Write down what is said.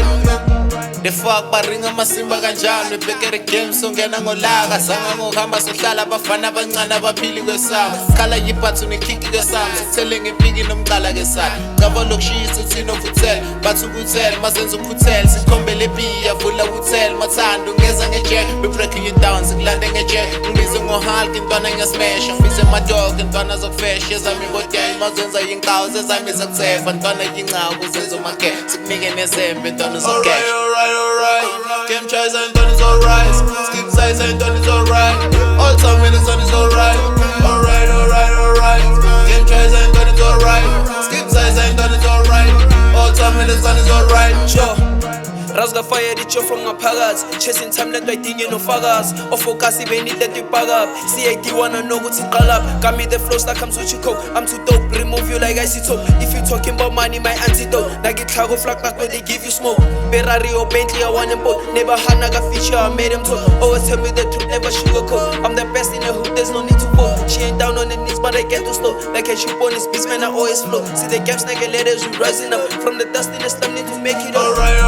alright. The fuck baringa masimba kanjani bhekere game songena ngolaka sanga ngohamba sohlala abafana abancane abaphili kwesama khala yiphathu nekhiki kwesama sithele ngempiki nomqala kesala ngaba lokushisa uthina uvuthela bathi ukuthela mazenza ukhuthela sikhombele piya vula uthela mathando ngeza ngejack we breaking it down sikulande ngejack ngibize ngohulk intwana ngiyasmash ngibize madog intwana zokufesh ezami bodela mazenza inqawo zezami zakuthefa intwana yinqawo kuzenza umakhe sikunike nezembe intwana zocash. Alright. Game tries and done is alright. Skip size and done is alright. All time when the sun is alright. Alright. Game tries and done is alright. Skip size and done is alright. All time when the sun is alright. Sure. Rasga fire the show from my palace. Chasing time that I think you know fagas. Or focus even need that you bag up. CID wanna know what's it call up. Got me the flow stack, I'm so chico. I'm too dope, remove you like I see top. If you talking about money, my antidote. Now get cargo flag back when they give you smoke. Ferrari or Bentley, I want them both. Never had naga feature, I made them talk. Always tell me the truth, never sugarcoat. I'm the best in the hood, there's no need to vote. She ain't down on the knees, but I get too slow. Like I shoot on this beats, man, I always flow. See the gaps, nigga, letters, we rising up. From the dust in the slum, need to make it all. Alright.